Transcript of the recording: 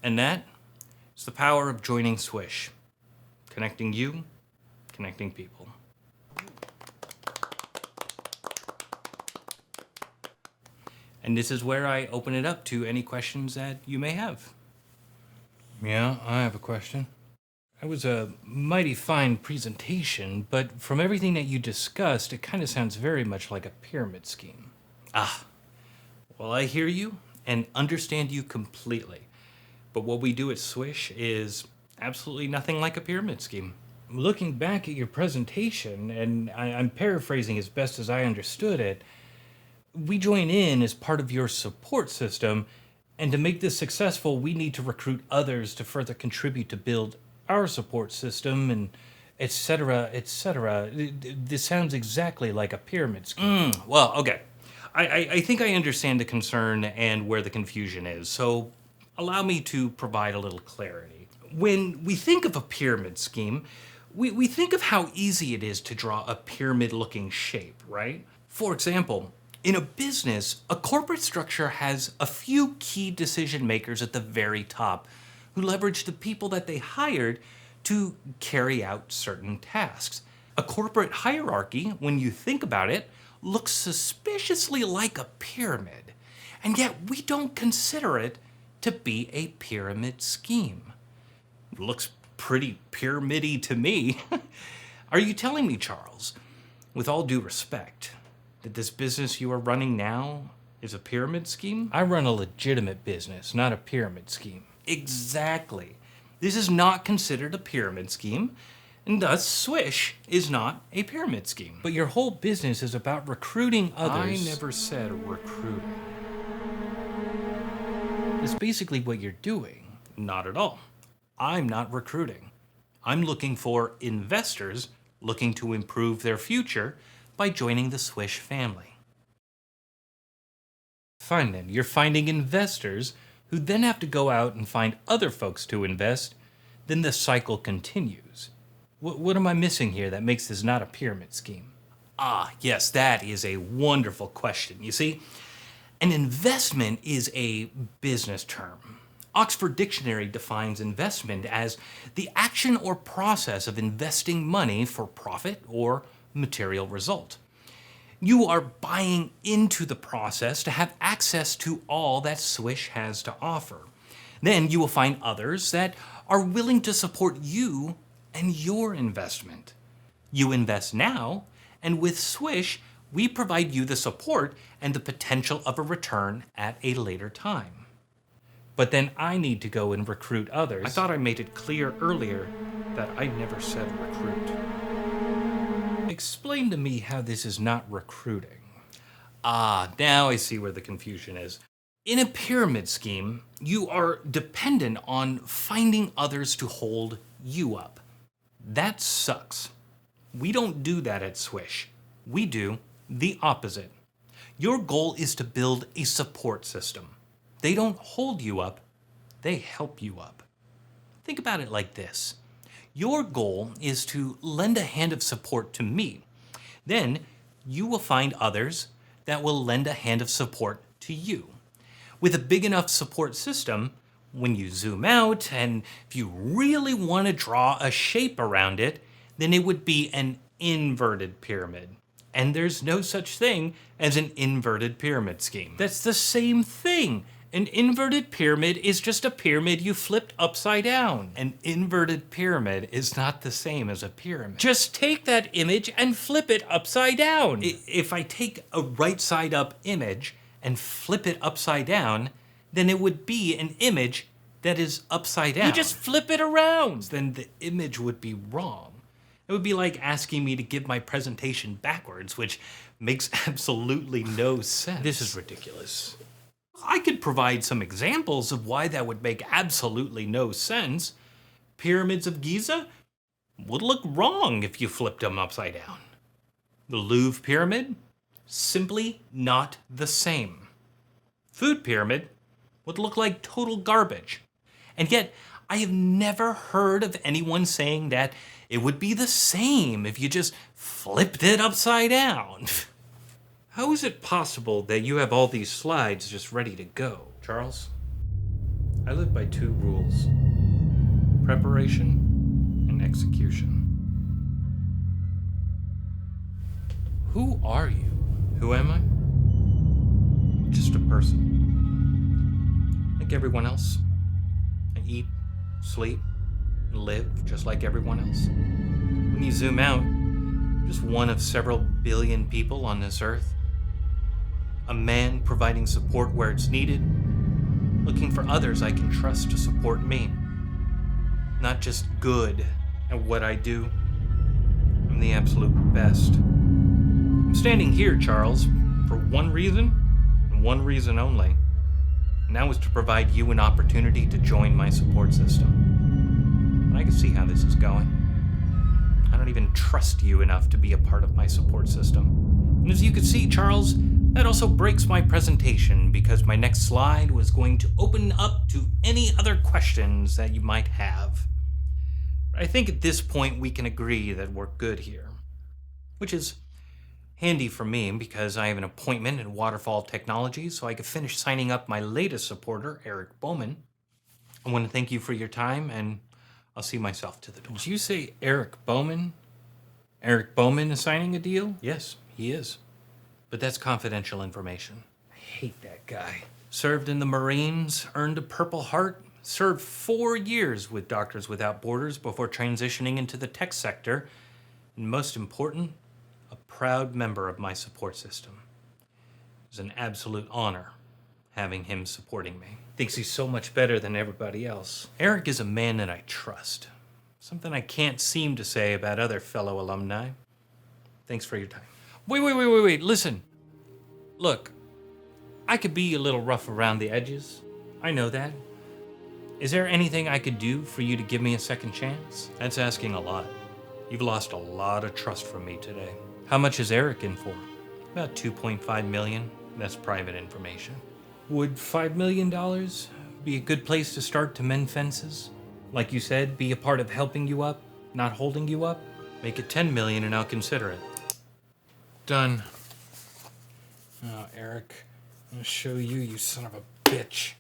And that is the power of joining Swish. Connecting you, connecting people. And this is where I open it up to any questions that you may have. Yeah, I have a question. That was a mighty fine presentation, but from everything that you discussed, it kind of sounds very much like a pyramid scheme. Well, I hear you and understand you completely. But what we do at Swish is absolutely nothing like a pyramid scheme. Looking back at your presentation, and I'm paraphrasing as best as I understood it, we join in as part of your support system, and to make this successful, we need to recruit others to further contribute to build our support system, and etc., etc. This sounds exactly like a pyramid scheme. Well, okay. I think I understand the concern and where the confusion is, so allow me to provide a little clarity. When we think of a pyramid scheme, we think of how easy it is to draw a pyramid-looking shape, right? For example, in a business, a corporate structure has a few key decision makers at the very top who leverage the people that they hired to carry out certain tasks. A corporate hierarchy, when you think about it, looks suspiciously like a pyramid, and yet we don't consider it to be a pyramid scheme. It looks pretty pyramid-y to me. Are you telling me, Charles, with all due respect, that this business you are running now is a pyramid scheme? I run a legitimate business, not a pyramid scheme. Exactly. This is not considered a pyramid scheme, and thus Swish is not a pyramid scheme. But your whole business is about recruiting others. I never said recruiting. It's basically what you're doing. Not at all. I'm not recruiting. I'm looking for investors looking to improve their future by joining the Swish family. Fine then, you're finding investors who then have to go out and find other folks to invest, then the cycle continues. What am I missing here that makes this not a pyramid scheme? Yes, that is a wonderful question. You see, an investment is a business term. Oxford Dictionary defines investment as the action or process of investing money for profit or material result. You are buying into the process to have access to all that Swish has to offer. Then you will find others that are willing to support you and your investment. You invest now, and with Swish, we provide you the support and the potential of a return at a later time. But then I need to go and recruit others. I thought I made it clear earlier that I never said recruit. Explain to me how this is not recruiting. Now I see where the confusion is. In a pyramid scheme, you are dependent on finding others to hold you up. That sucks. We don't do that at Swish. We do the opposite. Your goal is to build a support system. They don't hold you up, they help you up. Think about it like this. Your goal is to lend a hand of support to me. Then you will find others that will lend a hand of support to you. With a big enough support system, when you zoom out and if you really want to draw a shape around it, then it would be an inverted pyramid. And there's no such thing as an inverted pyramid scheme. That's the same thing. An inverted pyramid is just a pyramid you flipped upside down. An inverted pyramid is not the same as a pyramid. Just take that image and flip it upside down. If I take a right side up image and flip it upside down, then it would be an image that is upside down. You just flip it around. Then the image would be wrong. It would be like asking me to give my presentation backwards, which makes absolutely no sense. This is ridiculous. I could provide some examples of why that would make absolutely no sense. Pyramids of Giza would look wrong if you flipped them upside down. The Louvre pyramid, simply not the same. Food pyramid would look like total garbage. And yet, I have never heard of anyone saying that it would be the same if you just flipped it upside down. How is it possible that you have all these slides just ready to go, Charles? I live by two rules: preparation and execution. Who are you? Who am I? Just a person. Like everyone else. I eat, sleep, and live just like everyone else. When you zoom out, I'm just one of several billion people on this earth. A man providing support where it's needed, looking for others I can trust to support me. Not just good at what I do, I'm the absolute best. I'm standing here, Charles, for one reason, and one reason only. And that was to provide you an opportunity to join my support system. And I can see how this is going. I don't even trust you enough to be a part of my support system. And as you can see, Charles, that also breaks my presentation because my next slide was going to open up to any other questions that you might have. But I think at this point we can agree that we're good here, which is handy for me because I have an appointment in Waterfall Technology so I could finish signing up my latest supporter, Eric Bowman. I want to thank you for your time, and I'll see myself to the door. Did you say Eric Bowman? Eric Bowman is signing a deal? Yes, he is. But that's confidential information. I hate that guy. Served in the Marines, earned a Purple Heart, served 4 years with Doctors Without Borders before transitioning into the tech sector, and most important, a proud member of my support system. It was an absolute honor having him supporting me. Thinks he's so much better than everybody else. Eric is a man that I trust. Something I can't seem to say about other fellow alumni. Thanks for your time. Wait, listen. Look, I could be a little rough around the edges. I know that. Is there anything I could do for you to give me a second chance? That's asking a lot. You've lost a lot of trust from me today. How much is Eric in for? About $2.5 million. That's private information. Would $5 million be a good place to start to mend fences? Like you said, be a part of helping you up, not holding you up? Make it $10 million and I'll consider it. Done. Now, Eric, I'm gonna show you, you son of a bitch.